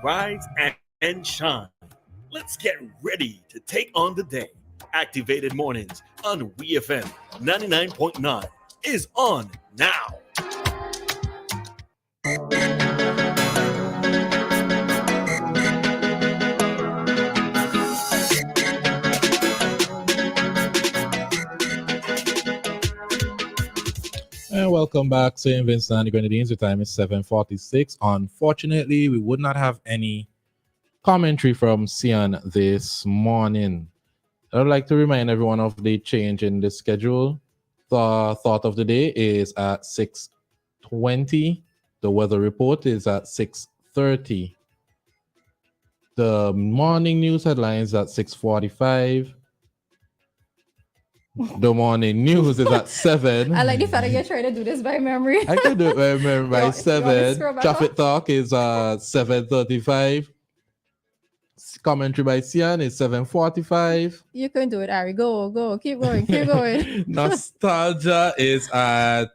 rise and shine. Let's get ready to take on the day. Activated Mornings on WEFM 99.9 is on now. And welcome back to Vincent and the Grenadines. The time is 7:46. Unfortunately, we would not have any commentary from Sian this morning. I would like to remind everyone of the change in the schedule. The thought of the day is at 6:20. The weather report is at 6:30. The morning news headlines at 6:45. The morning news is at 7. I like the fact that you're trying to do this by memory. I can do it by memory by You want me to 7. scroll back Traffic up? talk is 7:35. Commentary by Sian is 7:45. You can do it, Ari. Go. Keep going. Nostalgia is at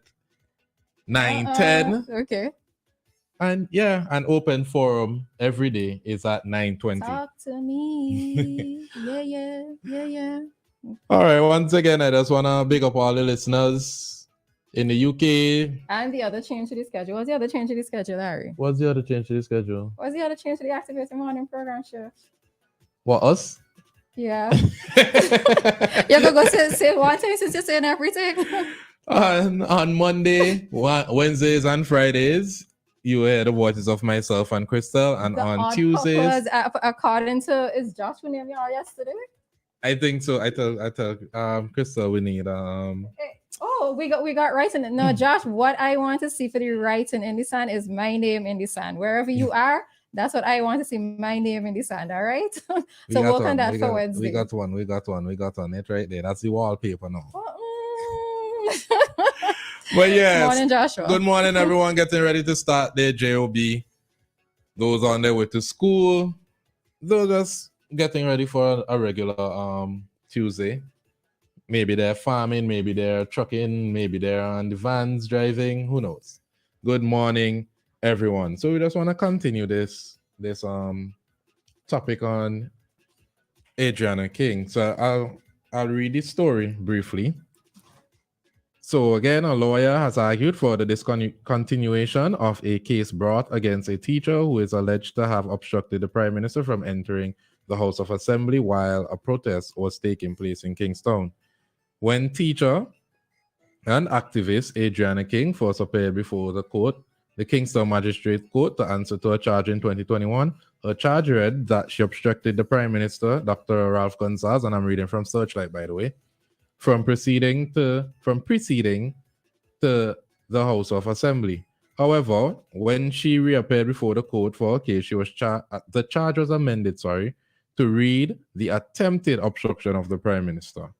9:10. Okay. And yeah, an open forum every day is at 9:20. Talk to me. Yeah. All right, once again, I just want to big up all the listeners in the UK. And the other change to the schedule. What's the other change to the schedule, Ari? What's the other change to the schedule? What's the other change to the Activated Morning program, Chef? What, us? Yeah. You're going to go say one thing since you're saying everything. On Monday, Wednesdays, and Fridays, you hear the voices of myself and Crystal. And on Tuesdays, according to, is Josh who named you all yesterday? I think so. I tell Crystal we need Oh, we got writing. No, Josh, what I want to see for the writing in the sand is my name in the sand. Wherever you are, that's what I want to see, my name in the sand. All right. So work on that for Wednesday. We got one. It right there. That's the wallpaper now. But yes. Morning, Joshua. Good morning, everyone. Getting ready to start their job. Those on their way to school. Those just getting ready for a regular Tuesday. Maybe they're farming, maybe they're trucking, maybe they're on the vans driving. Who knows? Good morning, everyone. So we just want to continue this topic on Adriana King. So I'll read this story briefly. So again, a lawyer has argued for the discontinuation of a case brought against a teacher who is alleged to have obstructed the Prime Minister from entering the House of Assembly while a protest was taking place in Kingstown. When teacher and activist Adriana King first appeared before the court, the Kingstown Magistrate Court, to answer to a charge in 2021, her charge read that she obstructed the Prime Minister, Dr. Ralph Gonsalves, and I'm reading from Searchlight, by the way, from proceeding to the House of Assembly. However, when she reappeared before the court for a case, she was the charge was amended, to read the attempted obstruction of the Prime Minister.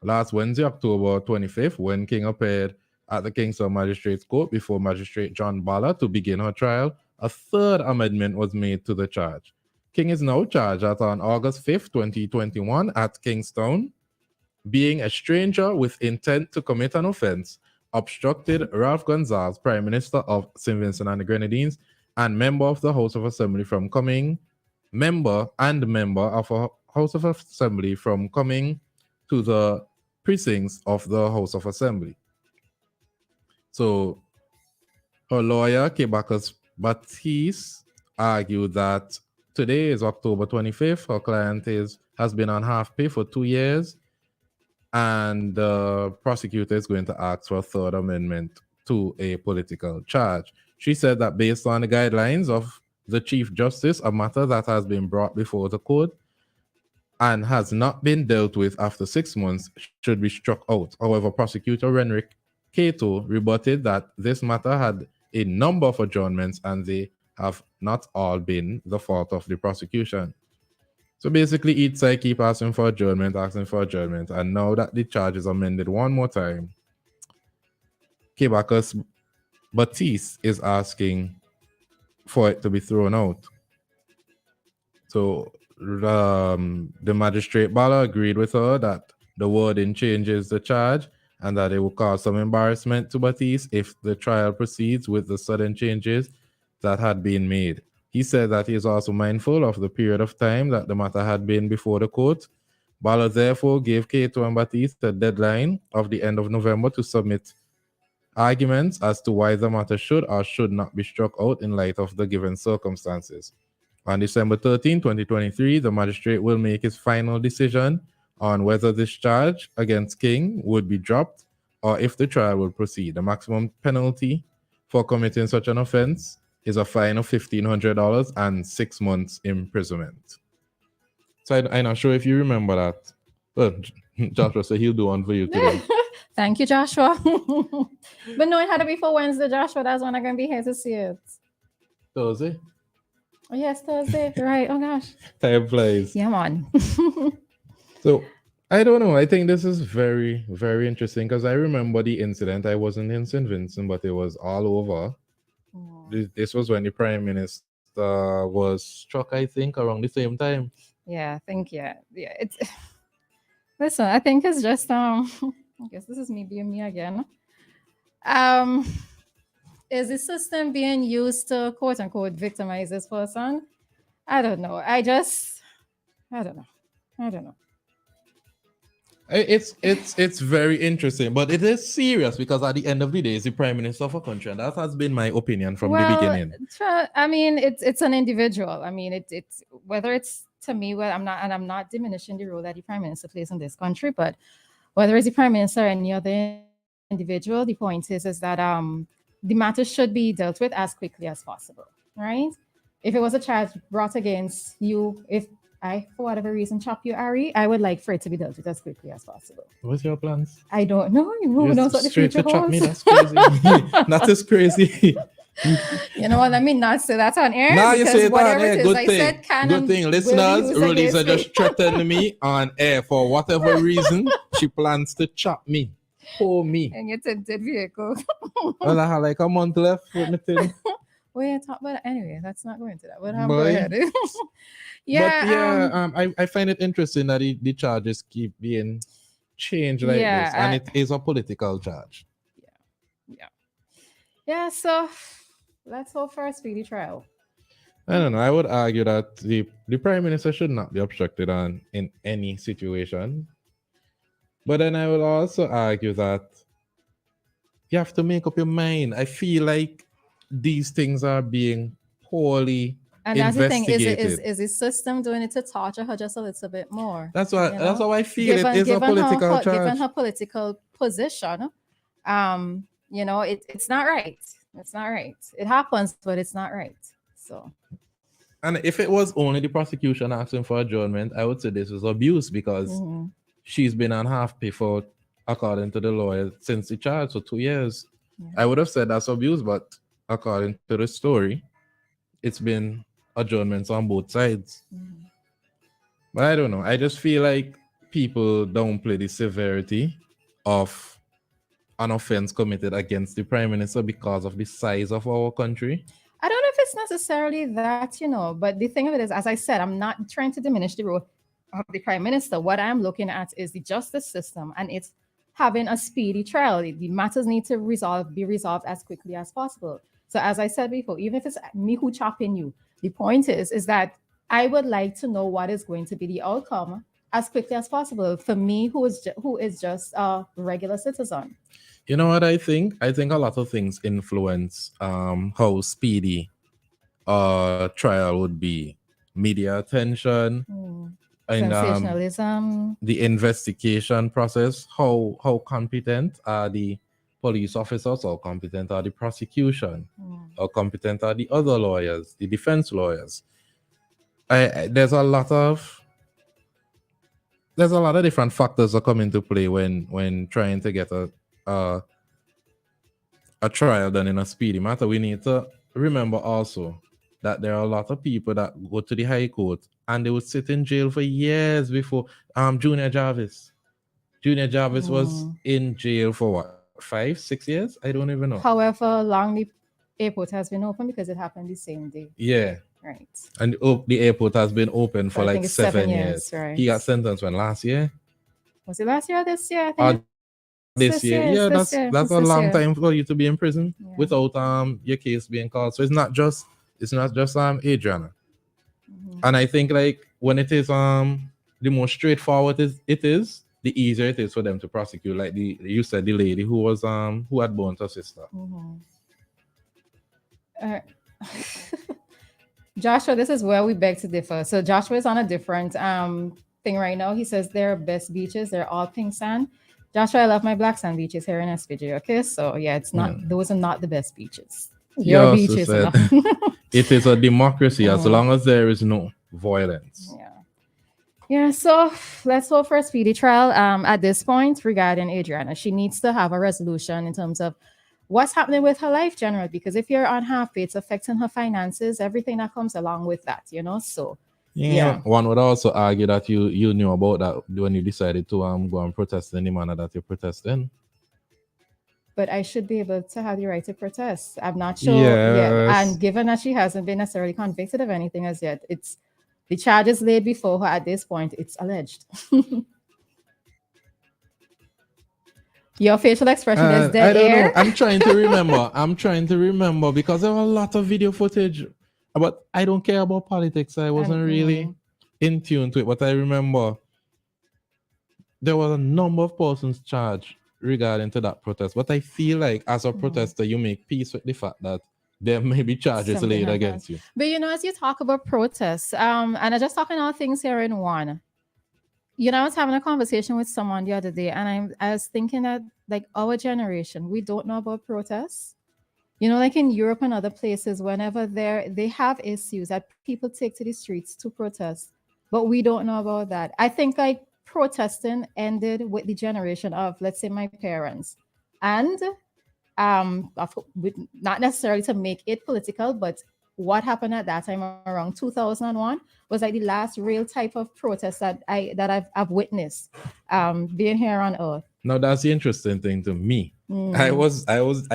Last Wednesday, October 25th, when King appeared at the Kingstown Magistrates Court before Magistrate John Balla to begin her trial, a third amendment was made to the charge. King is now charged that on August 5th, 2021, at Kingstown, being a stranger with intent to commit an offense, obstructed Ralph Gonsalves, Prime Minister of St. Vincent and the Grenadines, and member of the House of Assembly from coming to the precincts of the House of Assembly. So her lawyer, Kebakis Batiste, argued that today is October 25th. Her client has been on half pay for 2 years, and the prosecutor is going to ask for a third amendment to a political charge. She said that based on the guidelines of the Chief Justice, a matter that has been brought before the court and has not been dealt with after 6 months should be struck out. However, Prosecutor Renrick Cato rebutted that this matter had a number of adjournments and they have not all been the fault of the prosecution. So basically, each side keep asking for adjournment, and now that the charge is amended one more time, Kebakis Batiste is asking for it to be thrown out. So the magistrate Bala agreed with her that the wording changes the charge and that it will cause some embarrassment to Batiste if the trial proceeds with the sudden changes that had been made. He said that he is also mindful of the period of time that the matter had been before the court. Ballard therefore gave Cato and Batiste a deadline of the end of November to submit arguments as to why the matter should or should not be struck out in light of the given circumstances. On December 13, 2023, the magistrate will make his final decision on whether this charge against King would be dropped or if the trial will proceed. The maximum penalty for committing such an offense is a fine of $1,500 and 6 months imprisonment. So I'm not sure if you remember that. Well, Joshua said he'll do one for you today. Thank you, Joshua. But no, it had to be for Wednesday, Joshua. That's when I'm going to be here to see it. Thursday? Oh, yes, Thursday. Right. Oh, gosh. Time flies. Yeah, man. So, I don't know. I think this is very, very interesting because I remember the incident. I wasn't in St. Vincent, but it was all over. This was when the Prime Minister was struck, I think, around the same time. Yeah, I think, yeah. It's listen, I think it's just I guess this is me being me again. Is the system being used to quote unquote victimize this person? I don't know. I don't know. It's very interesting, but it is serious because at the end of the day, it's the Prime Minister of a country, and that has been my opinion from the beginning. I mean, it's an individual. I mean, it's whether it's to me, well, I'm not diminishing the role that the Prime Minister plays in this country, but whether it's the Prime Minister or any other individual, the point is that the matter should be dealt with as quickly as possible, right? If it was a charge brought against you, if I, for whatever reason, chop you, Ari, I would like for it to be dealt with as quickly as possible. What's your plans? I don't know. Who knows what the future holds? Me, that's crazy. That is crazy. You know what? Let me not say that on air. Now you say it on air. Good thing. Good thing. Listeners, Roleza just threatened me on air for whatever reason. She plans to chop me. Pour me. And it's a dead vehicle. Well, I have like a month left with my thing. We're talk about it anyway. That's not going to that. But go ahead. Yeah. But I find it interesting that the charges keep being changed like this, and it is a political charge. Yeah. So let's hope for a speedy trial. I don't know. I would argue that the Prime Minister should not be obstructed in any situation. But then I would also argue that you have to make up your mind. I feel like these things are being poorly and that's investigated. The thing, is the system doing it to torture her just a little bit more? That's how I feel. It is a political charge. Given her political position, it's not right. It's not right. It happens, but it's not right. So. And if it was only the prosecution asking for adjournment, I would say this was abuse because she's been on half pay for, according to the lawyer, since the charge, so 2 years. Yeah. I would have said that's abuse, but according to the story, it's been adjournments on both sides. But I don't know. I just feel like people downplay the severity of an offense committed against the Prime Minister because of the size of our country. I don't know if it's necessarily that, but the thing of it is, as I said, I'm not trying to diminish the role of the Prime Minister. What I'm looking at is the justice system, and it's having a speedy trial. The matters need to be resolved as quickly as possible. So as I said before, even if it's me who chopping you, the point is that I would like to know what is going to be the outcome as quickly as possible for me, who is just a regular citizen. You know what I think? I think a lot of things influence how speedy a trial would be. Media attention, and sensationalism, the investigation process, how competent are the police officers, how competent are the prosecution, how competent are the other lawyers, the defense lawyers. There's a lot of different factors that come into play when trying to get a trial done in a speedy matter. We need to remember also that there are a lot of people that go to the High Court and they would sit in jail for years before. Junior Jarvis was in jail for what, 5-6 years? I don't even know. However long the airport has been open, because it happened the same day. Yeah. Right. And the airport has been open for like 7 years. Right. He got sentenced when, last year? Was it last year or this year? I think this year. Yeah, that's a long time for you to be in prison without your case being called. So it's not just It's not just Adriana. Mhm. And I think like when it is the more straightforward it is, the easier it is for them to prosecute. Like you said, the lady who was who had burnt her sister. Mhm. Uh, Joshua, this is where we beg to differ. So Joshua is on a different thing right now. He says they're best beaches. They're all pink sand. Joshua, I love my black sand beaches here in SPG. Okay, so yeah, it's not. Those are not the best beaches. He Your also beaches, said enough. it is a democracy as long as there is no violence. Yeah. Yeah, so let's hope for a speedy trial. At this point, regarding Adriana, she needs to have a resolution in terms of what's happening with her life generally. Because if you're on half pay, it's affecting her finances, everything that comes along with that, you know. So Yeah. One would also argue that you knew about that when you decided to go and protest in the manner that you protested. But I should be able to have the right to protest. I'm not sure yet. Yes. And given that she hasn't been necessarily convicted of anything as yet, it's the charges laid before her at this point, it's alleged. Your facial expression is dead I don't air. know. I'm trying to remember. I'm trying to remember because there were a lot of video footage. But I don't care about politics. I wasn't really in tune to it. But I remember there was a number of persons charged regarding to that protest. But I feel like as a protester, you make peace with the fact that there may be charges Something laid happened. against you. But you know, as you talk about protests, and I'm just talking all things here in one. You know, I was having a conversation with someone the other day, and I was thinking that like our generation, we don't know about protests. You know, like in Europe and other places, whenever they have issues that people take to the streets to protest, but we don't know about that. I think like protesting ended with the generation of, let's say, my parents, and not necessarily to make it political, but what happened at that time around 2001 was like the last real type of protest that I've witnessed being here on earth. Now that's the interesting thing to me. I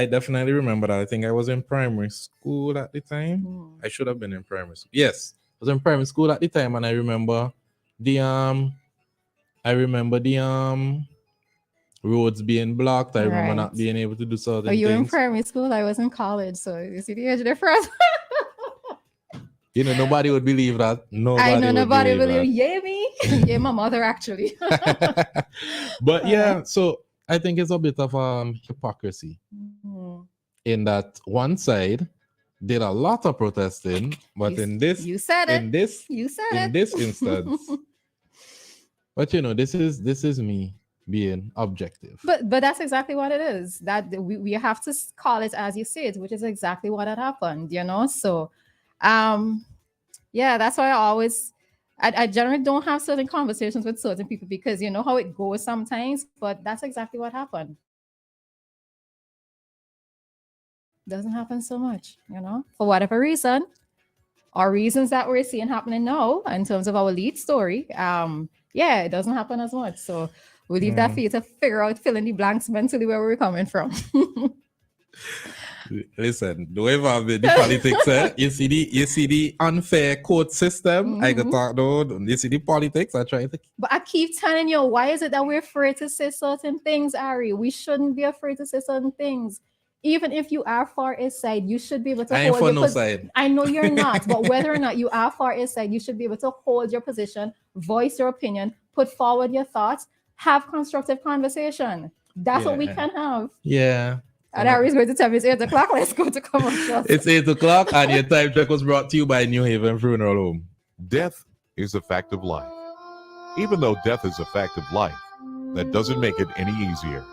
definitely remember that. I think I was in primary school at the time. I should have been in primary school. Yes, I was in primary school at the time, and I remember the roads being blocked. I remember not being able to do certain things. You were in primary school, I was in college, so you see the age difference. You know, nobody would believe that. Nobody would believe yeah, me. Yeah, my mother actually. But yeah, so I think it's a bit of hypocrisy in that one side did a lot of protesting, but in this instance. But you know, this is me being objective. But that's exactly what it is. That we have to call it as you say it, which is exactly what had happened, you know. So yeah, that's why I generally don't have certain conversations with certain people because you know how it goes sometimes, but that's exactly what happened. Doesn't happen so much, you know, for whatever reason, or reasons that we're seeing happening now in terms of our lead story. Yeah, it doesn't happen as much. So we'll leave that for you to figure out, fill in the blanks mentally where we're coming from. Listen, the way the politics, you see the unfair court system. I can talk though. You see the politics. I try to. But I keep telling you, why is it that we're afraid to say certain things, Ari? We shouldn't be afraid to say certain things. Even if you are far east side, you should be able to hold your position. Side. I know you're not, but whether or not you are far east side, you should be able to hold your position, voice your opinion, put forward your thoughts, have constructive conversation. That's what we can have. Yeah. And Ari's going to tell me it's 8 o'clock. Let's go to commercial. It's 8 o'clock, and your time check was brought to you by New Haven Funeral Home. Death is a fact of life. Even though death is a fact of life, that doesn't make it any easier.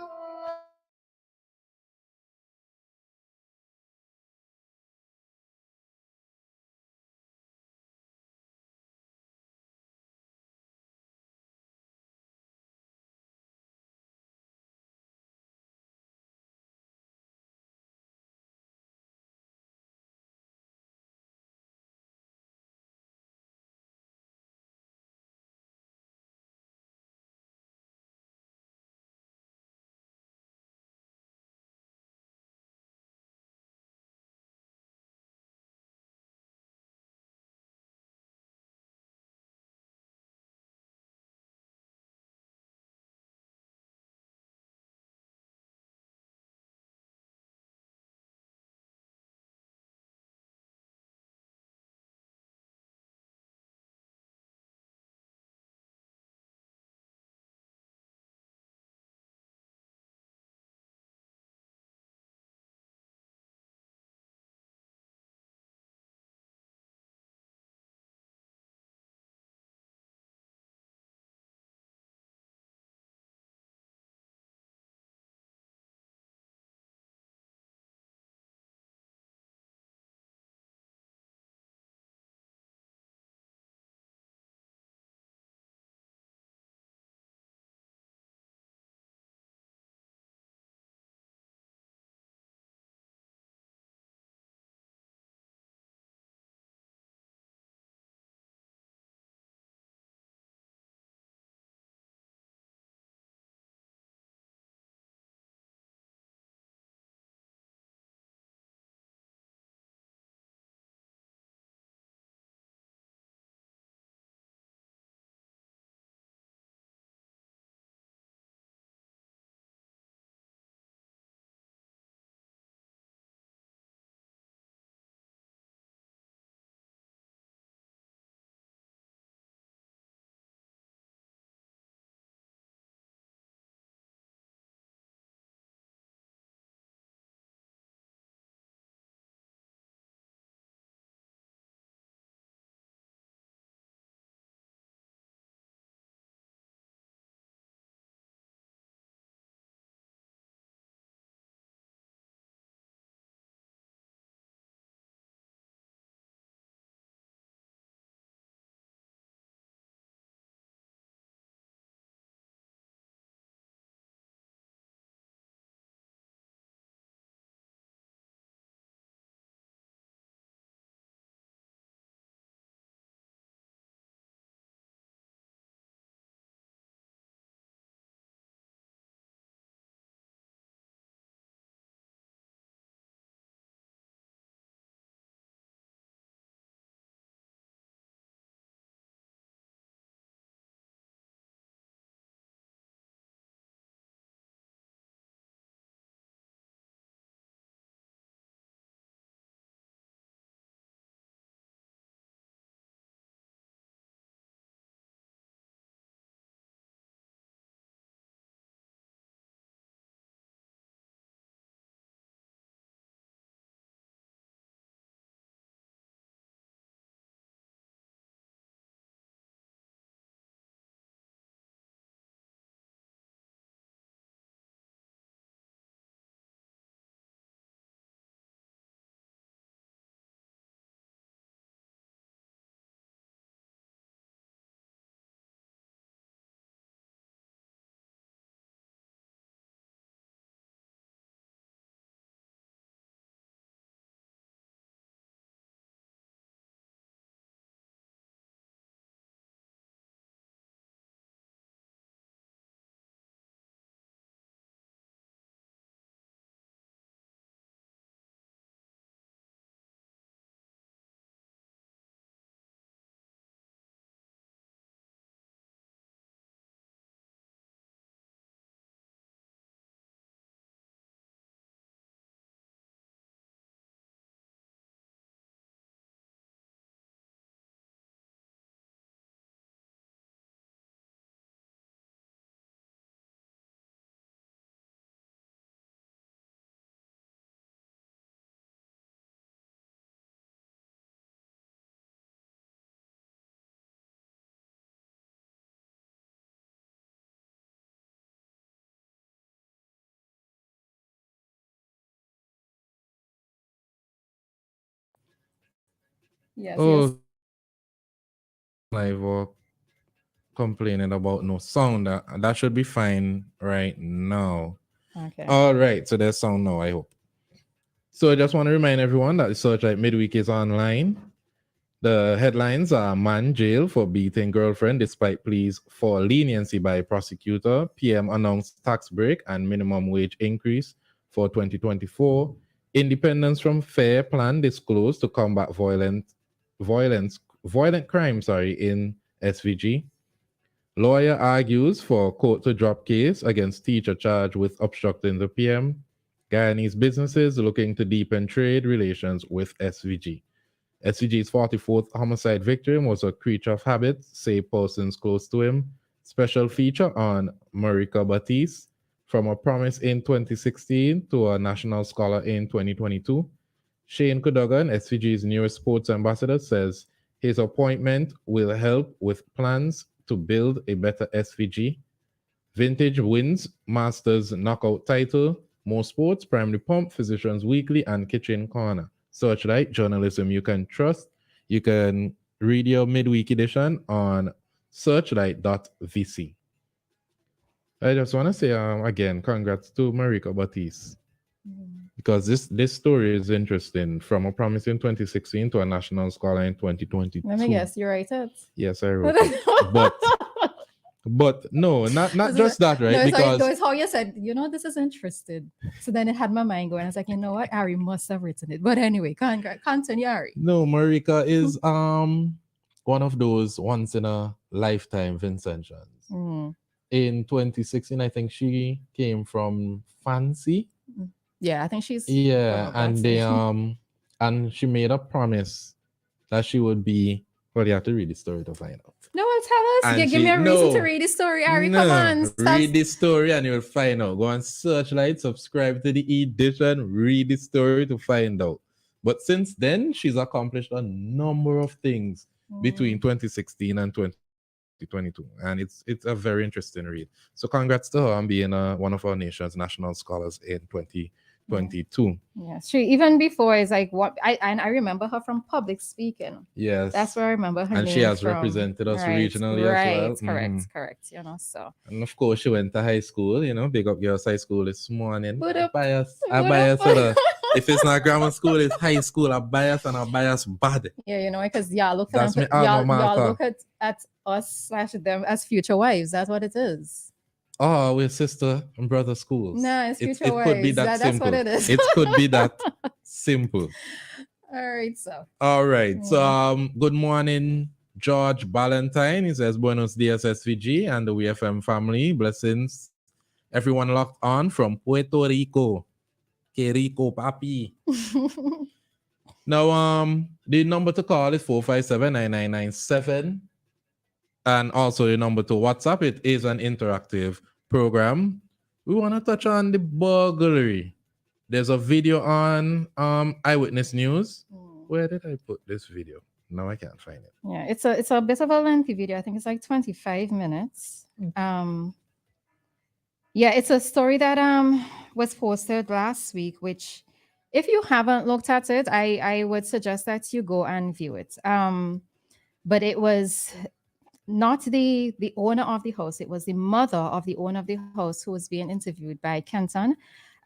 Yes, Oh, live or complaining about no sound. That should be fine right now. yes. Okay. All right, so there's sound now, I hope. So I just want to remind everyone that the Searchlight Midweek is online. The headlines are man jail for beating girlfriend despite pleas for leniency by prosecutor. PM announced tax break and minimum wage increase for 2024. Independence from fair plan disclosed to combat violent crime, in SVG. Lawyer argues for court to drop case against teacher charged with obstructing the PM. Guyanese businesses looking to deepen trade relations with SVG. SVG's 44th homicide victim was a creature of habit, say persons close to him. Special feature on Marika Batiste, from a promise in 2016 to a national scholar in 2022. Shane Cadogan, SVG's newest sports ambassador, says his appointment will help with plans to build a better SVG. Vintage wins Masters knockout title. More sports, Primary Pump, Physicians Weekly, and Kitchen Corner. Searchlight journalism you can trust. You can read your midweek edition on searchlight.vc. I just want to say again, congrats to Marika Batiste. Because this story is interesting. From a promise in 2016 to a national scholar in 2022. Let me guess, you write it. Yes, I wrote it. But no, not just that, right? No, because it's how you said, this is interesting. So then it had my mind going. I was like, you know what? Ari must have written it. But anyway, continue, Ari. no, Marika is one of those once in a lifetime Vincentians. In 2016, I think she came from Fancy. Yeah, I think she's and they and she made a promise that she would be. Well, you have to read the story to find out. No, tell us. Give me a reason to read the story, Ari. Come on. Read the story and you'll find out. Go on Searchlight, subscribe to the edition, read the story to find out. But since then, she's accomplished a number of things between 2016 and 2022. And it's a very interesting read. So congrats to her on being one of our nation's national scholars in 2022. Yes, she even before is like what I remember her from public speaking. Yes, that's where I remember her. And name she has from. represented us regionally as well. Correct. So. And of course, she went to high school. Big up Girls High School this morning. I bias. If it's not grammar school, it's high school. I bias and I bias bad. Yeah, because y'all look at us / them as future wives. That's what it is. Oh, we're sister and brother schools. No, it's future wives. Could be that simple. That's what it is. It could be that simple. All right, so good morning, George Ballantyne. He says Buenos dias SVG and the WEFM family. Blessings. Everyone locked on from Puerto Rico. Que rico, papi. Now, the number to call is 457-9997. And also the number to WhatsApp. It is an interactive program. We want to touch on the burglary. There's a video on Eyewitness News. Where did I put this video? No, I can't find it. Yeah, it's a bit of a lengthy video. I think it's like 25 minutes. Yeah, it's a story that was posted last week, which if you haven't looked at it, I would suggest that you go and view it. But it was not the owner of the house. It was the mother of the owner of the house who was being interviewed by Kenton.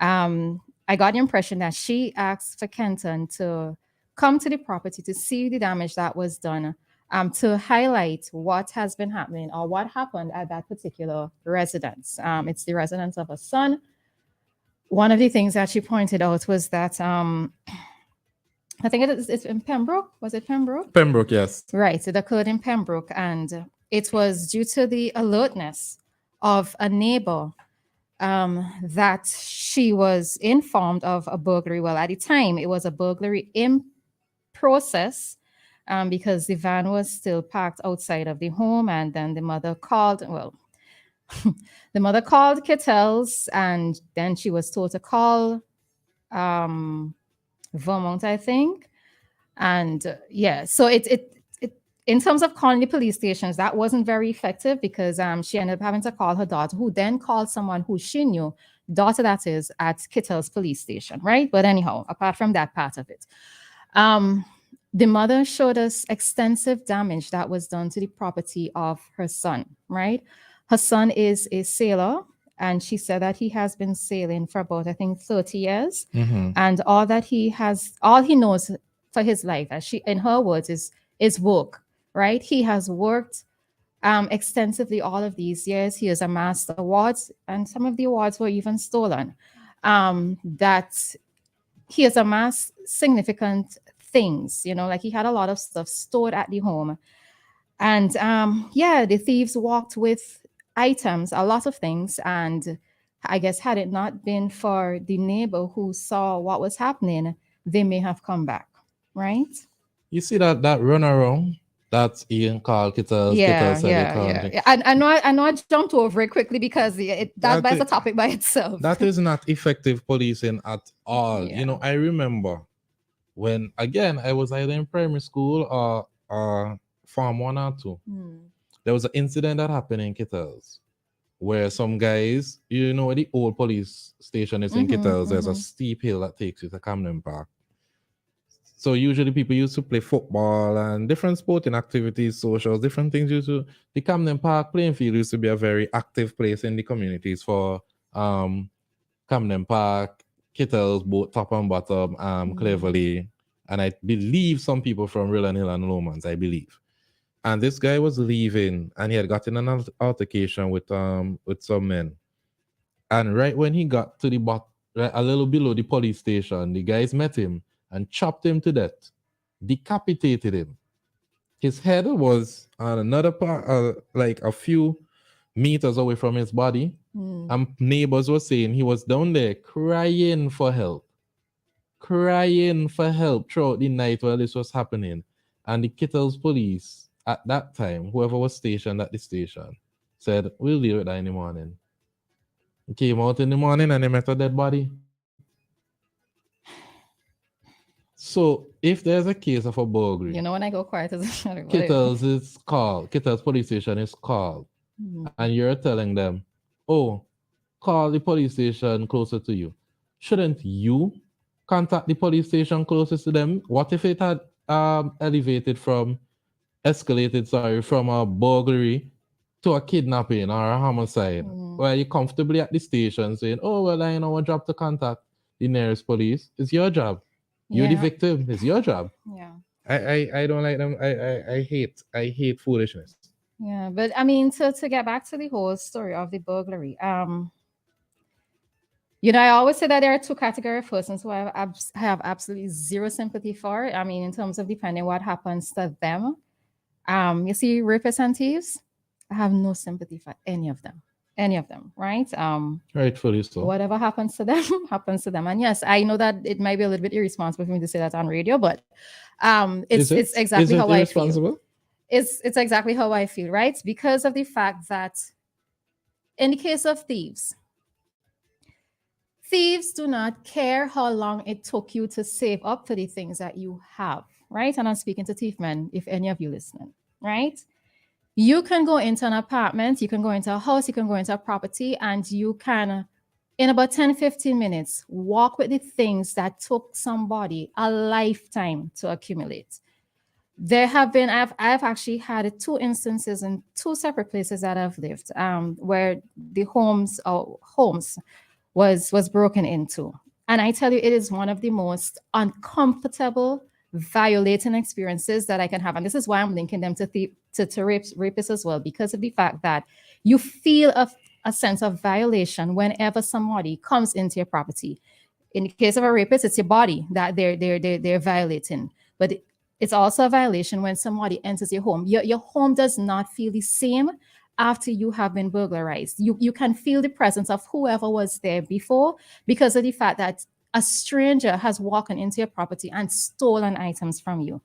I got the impression that she asked for Kenton to come to the property to see the damage that was done, to highlight what has been happening or what happened at that particular residence. It's the residence of a son. One of the things that she pointed out was that I think it's in Pembroke. Was it Pembroke? Pembroke, yes. Right. It occurred in Pembroke, and it was due to the alertness of a neighbor that she was informed of a burglary. Well, at the time, it was a burglary in process because the van was still parked outside of the home, and then the mother called. Well, the mother called Kittels, and then she was told to call Vermont, I think. And so it in terms of calling the police stations, that wasn't very effective because she ended up having to call her daughter, who then called someone who she knew, daughter that is, at Kittels police station, right? But anyhow, apart from that part of it, the mother showed us extensive damage that was done to the property of her son, right? Her son is a sailor, and she said that he has been sailing for about, I think, 30 years. And all he knows for his life, as she, in her words, is work, right? He has worked extensively all of these years. He has amassed awards, and some of the awards were even stolen. That he has amassed significant things, like he had a lot of stuff stored at the home. And the thieves walked with items, a lot of things. And I guess had it not been for the neighbor who saw what was happening, they may have come back, right? You see that run around that Ian called Kittles. Kittles said it called. Yeah. I know I jumped over it quickly because that's a topic by itself. That is not effective policing at all. Yeah. I remember when, again, I was either in primary school or Farm 1 or 2. There was an incident that happened in Kittles where some guys, where the old police station is in Kittles, there's a steep hill that takes you to Camden Park. So usually people used to play football and different sporting activities, socials, different things. The Camden Park playing field used to be a very active place in the communities for Camden Park, Kittles, both top and bottom, Cleverly, and I believe some people from Rillan Hill and Lomans, I believe. And this guy was leaving, and he had gotten an altercation with some men. And right when he got to the bottom, right, a little below the police station, the guys met him and chopped him to death, decapitated him. His head was on another part, like a few meters away from his body. And neighbors were saying he was down there crying for help throughout the night while this was happening. And the Kittles police at that time, whoever was stationed at the station, said, "We'll deal with that in the morning." He came out in the morning and they met a dead body. So if there's a case of a burglary, when I go quiet, Kittles police station is called, and you're telling them, "Oh, call the police station closer to you." Shouldn't you contact the police station closest to them? What if it had escalated from a burglary to a kidnapping or a homicide? Where you're comfortably at the station saying, "Oh, well, I know what job to contact the nearest police." It's your job. You're the victim. It's your job. Yeah. I don't like them. I hate foolishness. Yeah, but I mean, to get back to the whole story of the burglary, I always say that there are two categories of persons who I have absolutely zero sympathy for. I mean, in terms of depending what happens to them. You see, rapists and thieves, I have no sympathy for any of them, right? Rightfully so. Whatever happens to them, happens to them. And yes, I know that it might be a little bit irresponsible for me to say that on radio, but it's exactly how I feel. It's exactly how I feel, right? Because of the fact that in the case of thieves do not care how long it took you to save up for the things that you have, right? And I'm speaking to thief men, if any of you listening, right? You can go into an apartment, you can go into a house, you can go into a property, and you can, in about 10, 15 minutes, walk with the things that took somebody a lifetime to accumulate. There have been, I've actually had 2 instances in 2 separate places that I've lived, where the homes was broken into. And I tell you, it is one of the most uncomfortable, violating experiences that I can have. And this is why I'm linking them to rapists as well, because of the fact that you feel a sense of violation whenever somebody comes into your property. In the case of a rapist, it's your body that they're violating. But it's also a violation when somebody enters your home. Your home does not feel the same after you have been burglarized. You can feel the presence of whoever was there before because of the fact that a stranger has walked into your property and stolen items from you.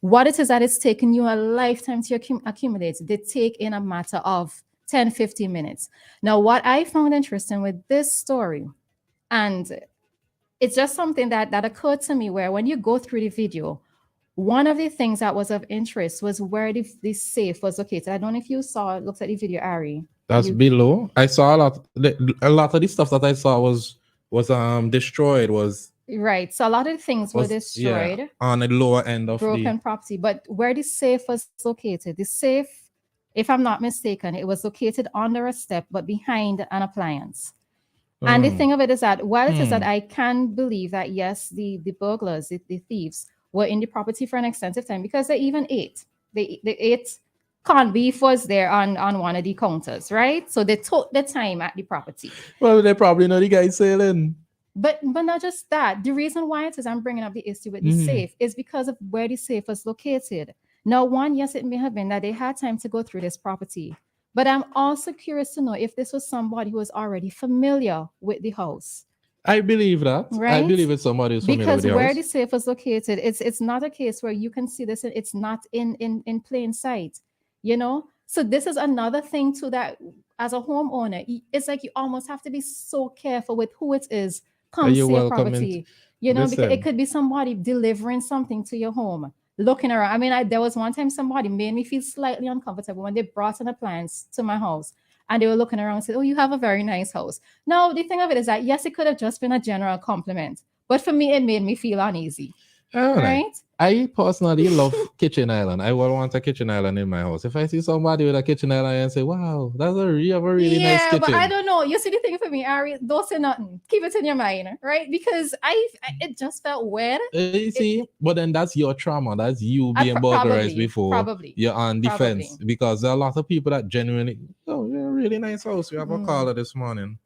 What it is that it's taken you a lifetime to accumulate, they take in a matter of 10, 15 minutes. Now, what I found interesting with this story, and it's just something that occurred to me, where when you go through the video, one of the things that was of interest was where the safe was located. I don't know if you saw, looked at the video, Ari. That's below. I saw a lot of the stuff that I saw was destroyed, was Right. So a lot of things were destroyed, on the lower end of broken property. But where the safe was located, the safe, if I'm not mistaken, it was located under a step, but behind an appliance. And the thing of it is that while it is that I can believe that yes, the burglars, the thieves were in the property for an extensive time because they even ate. They ate corned beef was there on one of the counters, right? So they took the time at the property. Well, they probably know the guy selling. But not just that. The reason why it is I'm bringing up the issue with the safe is because of where the safe was located. Now, one, yes, it may have been that they had time to go through this property. But I'm also curious to know if this was somebody who was already familiar with the house. I believe that. Right? I believe it's somebody who's familiar Because with the where house. the safe was located, it's not a case where you can see this. It's not in plain sight, you know. So this is another thing too that as a homeowner, it's like you almost have to be so careful with who it is comes to your property, you know, because it could be somebody delivering something to your home, looking around. I mean, there was one time somebody made me feel slightly uncomfortable when they brought an appliance to my house and they were looking around and said, "Oh, you have a very nice house." Now, the thing of it is that, yes, it could have just been a general compliment, but for me, it made me feel uneasy. Right? I personally love kitchen island. I would want a kitchen island in my house. If I see somebody with a kitchen island and say, "Wow, that's a really nice kitchen." But I don't know. You see the thing for me, Ari, don't say nothing. Keep it in your mind, right? Because it just felt weird. You see, but then that's your trauma. That's you being burglarized before. You're on defense. Because there are a lot of people that genuinely, oh, you're a really nice house. We have a caller this morning.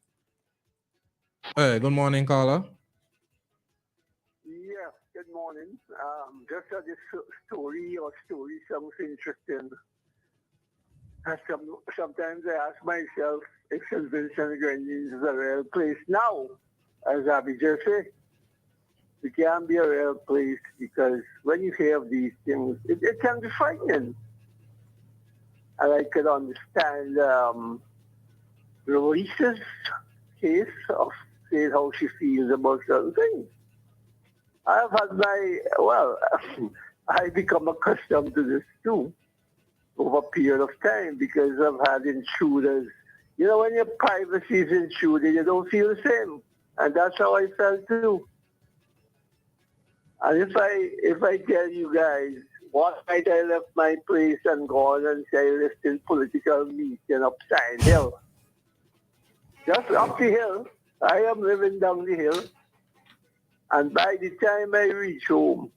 Hey, good morning, caller. Good morning. Just this story sounds interesting. Sometimes I ask myself if St. Vincent Grenadines is a real place now. As Abby just said, it can be a real place because when you hear of these things, it can be frightening. And I could understand Roisa's case of saying how she feels about certain things. I've had I become accustomed to this too over a period of time because I've had intruders. You know, when your privacy is intruded, you don't feel the same. And that's how I felt too. And if I tell you guys, one night I left my place and gone and say I lived in political meeting upside hill. Just up the hill. I am living down the hill. And by the time I reach home,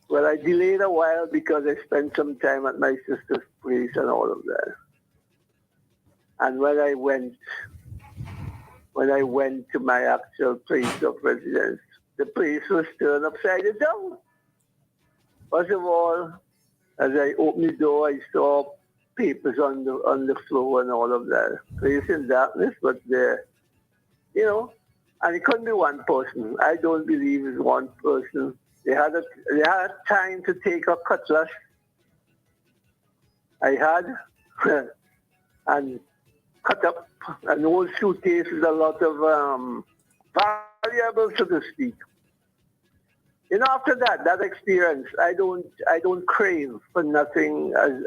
well, I delayed a while because I spent some time at my sister's place and all of that. And when I went to my actual place of residence, the place was turned upside down. First of all, as I opened the door, I saw papers on the floor and all of that. Place in darkness, but there, you know. And it couldn't be one person. I don't believe it's one person. They had time to take a cutlass. I had and cut up an old suitcase with a lot of valuables, so to speak. You know, after that experience, I don't crave for nothing as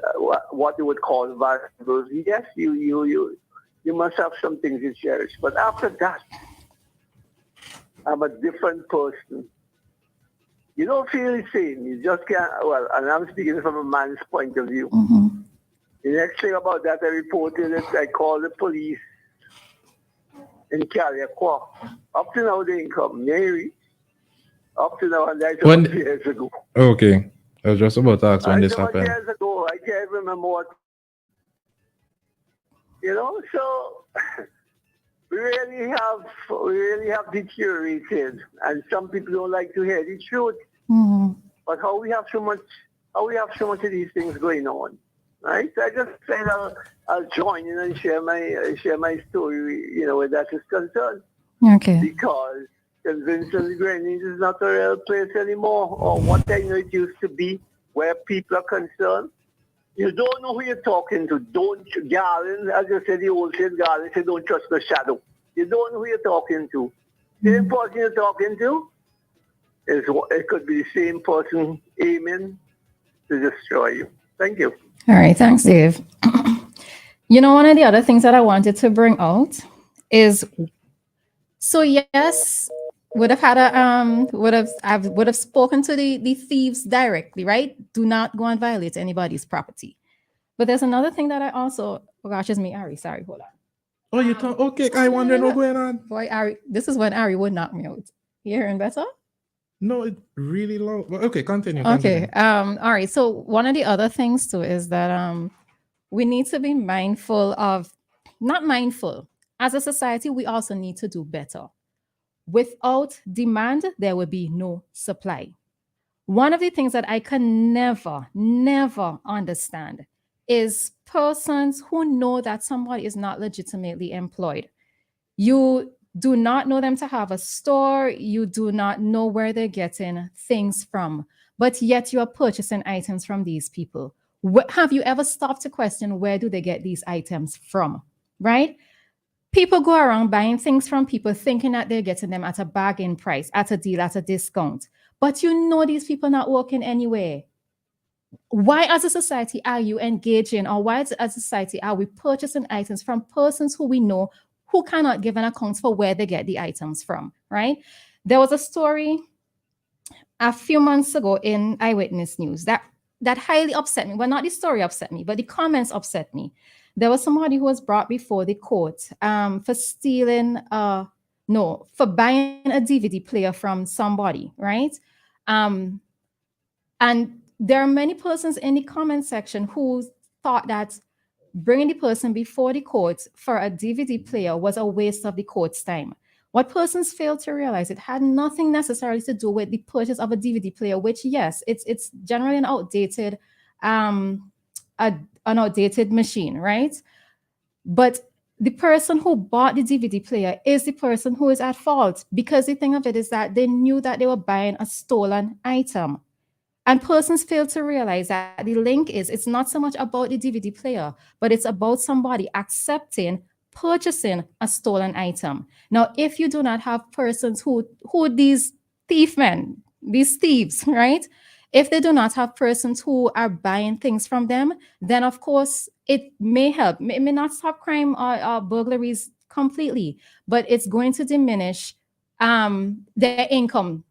what you would call valuables. Yes, you must have some things you cherish, but after that, I'm a different person. You don't feel the same. You just can't, well, and I'm speaking from a man's point of view. Mm-hmm. The next thing about that, I reported it. I called the police in Caliacua. Up to now, they didn't come. Mary. Up to now, and that's about years ago. Okay. I was just about to ask when this happened. Years ago, I can't remember what. You know, so... We really have deteriorated, and some people don't like to hear the truth. Mm-hmm. But how we have so much of these things going on, right? So I just said I'll join in and share my story, you know, where that is concerned. Okay. Because St. Vincent Grenadines is not a real place anymore, or what I know it used to be, where people are concerned. You don't know who you're talking to. Garland, as you said, the old saying, Garland said, don't trust the shadow. You don't know who you're talking to. The same person you're talking to, it could be the same person aiming to destroy you. Thank you. All right. Thanks, Dave. You know, one of the other things that I wanted to bring out is, so yes, would have had a would have spoken to the thieves directly, right? Do not go and violate anybody's property. But there's another thing that I also, oh gosh, it's me, Ari. Sorry, hold on. Oh, you talk okay. I wondering what's going on. Boy, Ari, this is when Ari would knock me out. You hearing better? No, it really low. Well, okay, continue. Okay. All right. So one of the other things too is that we need to be mindful of, not mindful. As a society, we also need to do better. Without demand, there will be no supply. One of the things that I can never understand is persons who know that somebody is not legitimately employed. You do not know them to have a store. You do not know where they're getting things from, but yet you are purchasing items from these people. Have you ever stopped to question where do they get these items from, right? People go around buying things from people thinking that they're getting them at a bargain price, at a deal, at a discount. But you know these people not working anywhere. Why as a society are you engaging, or why as a society are we purchasing items from persons who we know who cannot give an account for where they get the items from, right? There was a story a few months ago in Eyewitness News that highly upset me. Well, not the story upset me, but the comments upset me. There was somebody who was brought before the court for stealing, for buying a DVD player from somebody, right? And there are many persons in the comment section who thought that bringing the person before the court for a DVD player was a waste of the court's time. What persons failed to realize, it had nothing necessarily to do with the purchase of a DVD player, which, yes, it's generally an outdated machine, right? But the person who bought the DVD player is the person who is at fault, because the thing of it is that they knew that they were buying a stolen item. And persons fail to realize that the link is, it's not so much about the DVD player, but it's about somebody purchasing a stolen item. Now, if you do not have persons who these thieves, right? If they do not have persons who are buying things from them, then of course it may help. It may not stop crime or burglaries completely, but it's going to diminish their income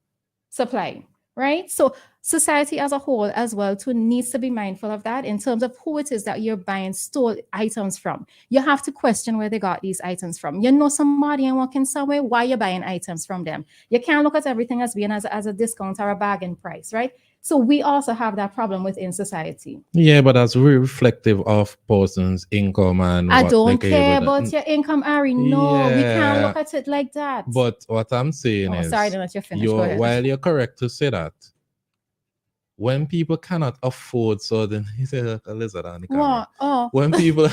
supply, right? So society as a whole as well too needs to be mindful of that in terms of who it is that you're buying stolen items from. You have to question where they got these items from. You know somebody and working somewhere, why you're buying items from them. You can't look at everything as being as a discount or a bargain price, right? So we also have that problem within society. Yeah, but that's really reflective of person's income and I don't care about your income, Ari. No, we can't look at it like that. But what I'm saying is, sorry to let you finish. Go ahead. While you're correct to say that, when people cannot afford certain, he said a lizard on the camera. Oh. When people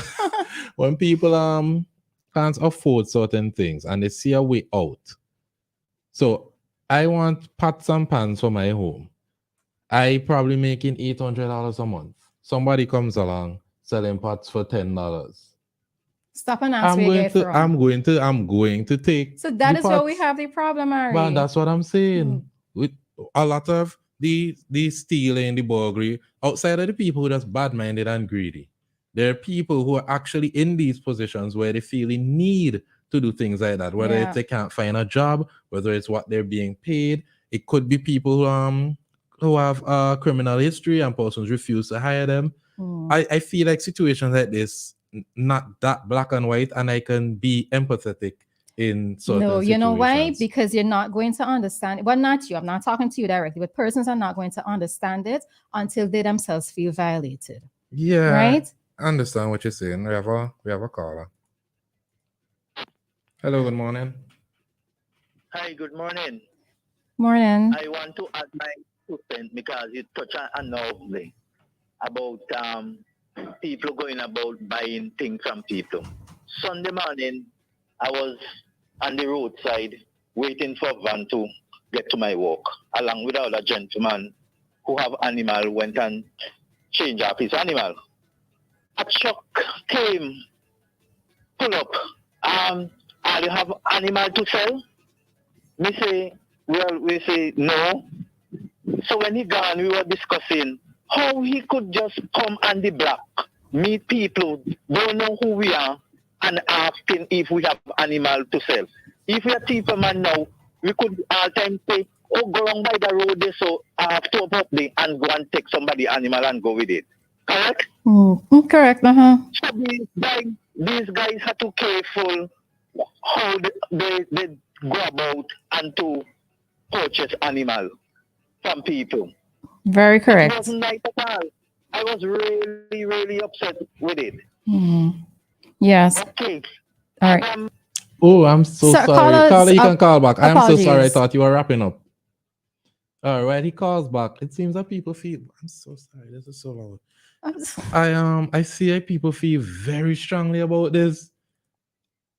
can't afford certain things and they see a way out. So I want pots and pans for my home. I probably making $800 a month. Somebody comes along selling pots for $10. Stop and ask where you get from. I'm going to take. So that is where we have the problem, Ari. But that's what I'm saying. With a lot of the stealing, the burglary, outside of the people who are just bad-minded and greedy, there are people who are actually in these positions where they feel the need to do things like that. Whether it's they can't find a job, whether it's what they're being paid. It could be people who have a criminal history and persons refuse to hire them. I feel like situations like this, not that black and white, and I can be empathetic in certain situations. You know why? Because you're not going to understand. Well, not you. I'm not talking to you directly, but persons are not going to understand it until they themselves feel violated. Yeah. Right? I understand what you're saying. We have a caller. Hello, good morning. Hi, good morning. Morning. I want to add my 2 cents because you touched on lovely about people going about buying things from people. Sunday morning, I was on the roadside waiting for a van to get to my work, along with other gentleman who have animal went and changed up his animal. A truck came, pull up. Do you have animal to sell? We say no. So when he gone, we were discussing how he could just come on the block, meet people, don't know who we are, and asking if we have animal to sell. If we are people man now, we could all time say, oh, go wrong by the road there, so stop up there and go and take somebody animal and go with it. Correct? Correct. So these guys are too careful how they go about and to purchase animal from people. Very It correct. wasn't nice at all. I was really, really upset with it. Yes. Okay. All right. Oh, I'm so Sir, sorry. Caller, you can call back. I'm so sorry. I apologies. thought you were wrapping up. All right, he calls back. It seems that people feel. I'm so sorry. This is so loud. I see that people feel very strongly about this.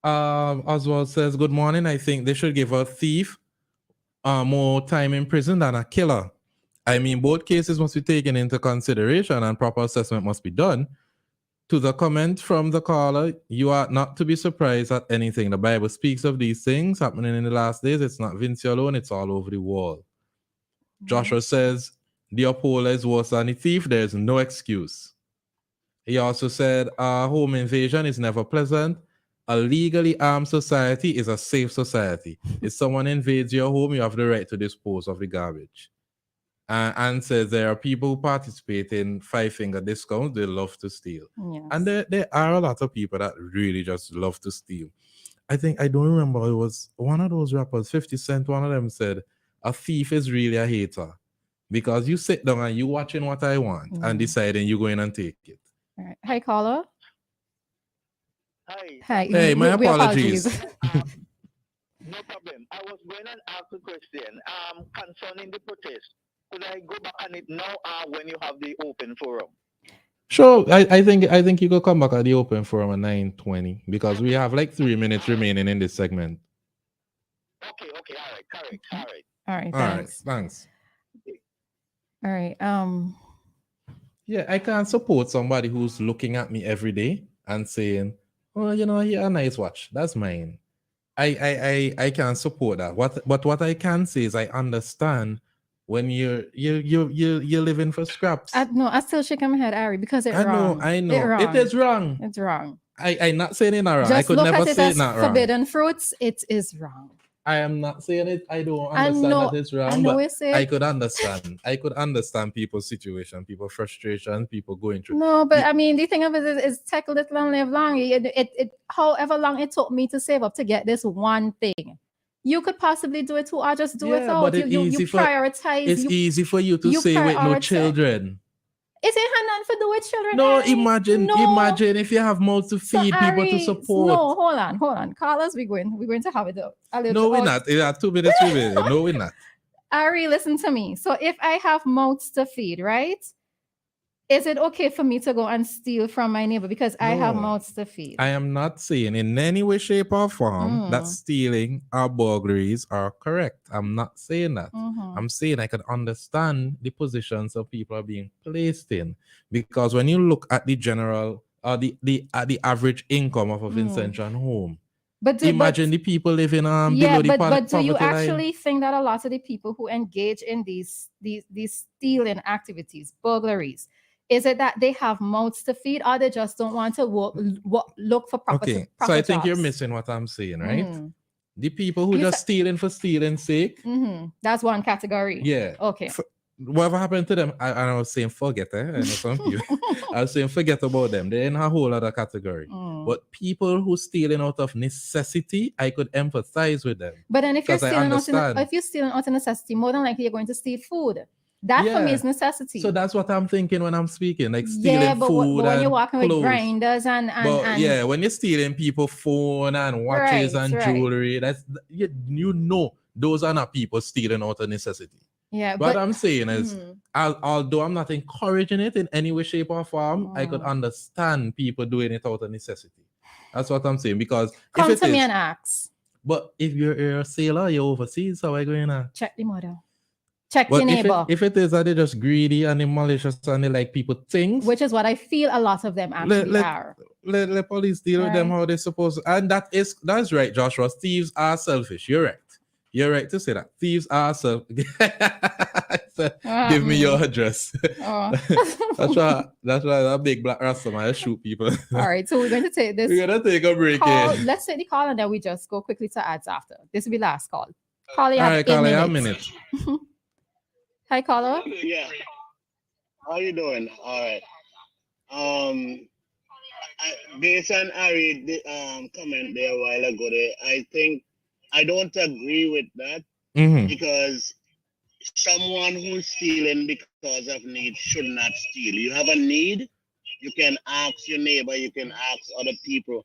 Oswald says, "Good morning. I think they should give a thief more time in prison than a killer. I mean, both cases must be taken into consideration and proper assessment must be done." To the comment from the caller, you are not to be surprised at anything. The Bible speaks of these things happening in the last days. It's not Vinci alone, it's all over the world. Joshua says, the upholder is worse than the thief. There's no excuse. He also said, a home invasion is never pleasant. A legally armed society is a safe society. If someone invades your home, you have the right to dispose of the garbage. And says there are people who participate in five-finger discounts. They love to steal. Yes. And there are a lot of people that really just love to steal. I don't remember, it was one of those rappers, 50 Cent, one of them said, a thief is really a hater. Because you sit down and you watching what I want and deciding you go in and take it. All right. Hi, caller. Hi. Hey, my apologies. No problem. I was going to ask a question concerning the protest. Could I go back on it now when you have the open forum? Sure. I think you could come back at the open forum at 9:20 because we have like 3 minutes remaining in this segment. Okay. All right. Correct. All right. All right. All right. Thanks. All right. Yeah, I can't support somebody who's looking at me every day and saying, "Oh, a nice watch. That's mine." I can't support that. But what I can say is I understand when you're living for scraps. No, I still shake my head, Ari, because it's wrong. I know. It is wrong. It's wrong. I'm not saying it's not wrong. Just I could look never at it say as it's not wrong. forbidden fruits. It is wrong. I am not saying it. I don't understand that it's wrong, but I could understand. I could understand people's situation, people's frustration, people going through. No, but I mean, the thing of it is take little and live long. It however long it took me to save up to get this one thing. You could possibly do it too, or just do it out. But you prioritize. It's easy for you to say with no children. It ain't nothing to do with children. No, Ari. imagine if you have mouths to feed, people to support. No, hold on. Carlos, we're going to have it up. No, we're not. It are 2 minutes remaining. No, we're not. Ari, listen to me. So if I have mouths to feed, right? Is it okay for me to go and steal from my neighbor because I have mouths to feed? I am not saying in any way, shape, or form that stealing or burglaries are correct. I'm not saying that. I'm saying I can understand the positions of people are being placed in, because when you look at the general or the average income of a Vincentian home, imagine the people living below the but do you poverty actually line. think that a lot of the people who engage in these stealing activities, burglaries, is it that they have mouths to feed, or they just don't want to look for proper? Okay, proper so I think jobs? you're missing what I'm saying, right? The people who just stealing for stealing's sake. That's one category. Yeah. Okay. Whatever happened to them? I was saying forget. I know some people. I was saying forget about them. They're in a whole other category. But people who stealing out of necessity, I could empathize with them. But then if you're stealing out of necessity, more than likely you're going to steal food. That for me is necessity. So that's what I'm thinking when I'm speaking, like stealing food. But when you're walking clothes. with grinders and when you're stealing people phone and watches and jewelry, that's those are not people stealing out of necessity. Yeah, what I'm saying is, although I'm not encouraging it in any way, shape, or form, I could understand people doing it out of necessity. That's what I'm saying. Because come to me and ask. But if you're a sailor, you're overseas, how are you going to check the model? Check your neighbor. If it is that they're just greedy and they're malicious and they like people things, which is what I feel a lot of them actually are. Let police deal with them how they're supposed to. And that's right, Joshua. Thieves are selfish. You're right. You're right to say that. Thieves are selfish. Give me your address. That's why that big black rasta man shoot people. All right, so we're going to take this. We're going to take a break here. Let's take the call and then we just go quickly to ads after. This will be last call. Caller, you All have right, a Carla, you have a minute. minute. Hi, caller. Yeah. How you doing? All right. Based on Ari comment there a while ago, I think I don't agree with that Mm-hmm. because someone who's stealing because of need should not steal. You have a need, you can ask your neighbor, you can ask other people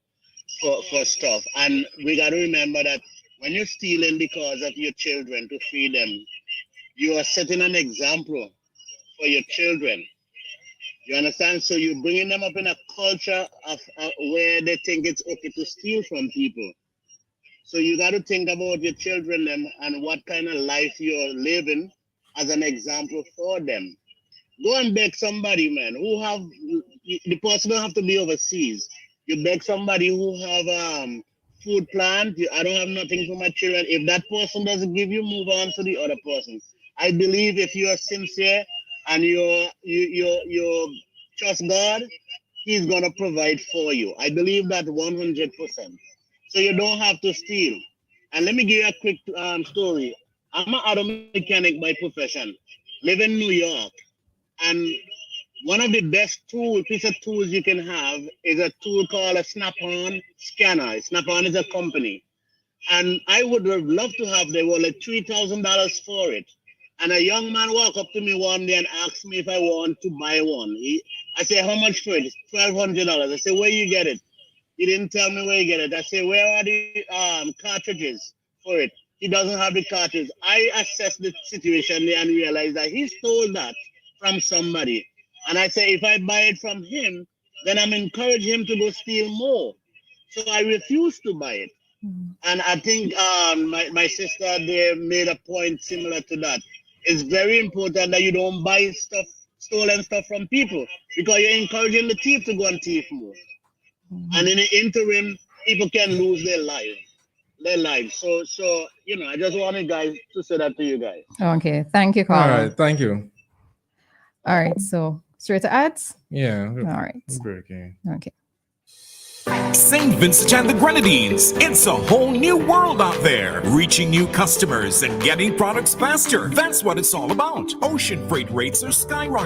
for stuff. And we got to remember that when you're stealing because of your children to feed them, you are setting an example for your children. You understand? So you're bringing them up in a culture of where they think it's okay to steal from people. So you got to think about your children and what kind of life you're living as an example for them. Go and beg somebody, man, who have the person don't have to be overseas. You beg somebody who have food plant. I don't have nothing for my children. If that person doesn't give you, move on to the other person. I believe if you are sincere and you trust God, He's gonna provide for you. I believe that 100%. So you don't have to steal. And let me give you a quick story. I'm an auto mechanic by profession. Live in New York. And one of the best piece of tools you can have is a tool called a Snap-on scanner. Snap-on is a company. And I would have loved to have, they were like $3,000 for it. And a young man walked up to me one day and asked me if I want to buy one. I said, how much for it? It's $1,200. I said, where you get it? He didn't tell me where you get it. I said, where are the cartridges for it? He doesn't have the cartridges. I assessed the situation there and realized that he stole that from somebody. And I say, if I buy it from him, then I'm encouraging him to go steal more. So I refused to buy it. And I think my sister there made a point similar to that. It's very important that you don't buy stolen stuff from people because you're encouraging the thief to go and thief more. And in the interim, people can lose their lives. So I just wanted guys to say that to you guys. Okay, thank you, All caller. right, thank you. All right, so straight to ads. Yeah. All right. Breaking. Okay. St. Vincent and the Grenadines. It's a whole new world out there. Reaching new customers and getting products faster. That's what it's all about. Ocean freight rates are skyrocketing.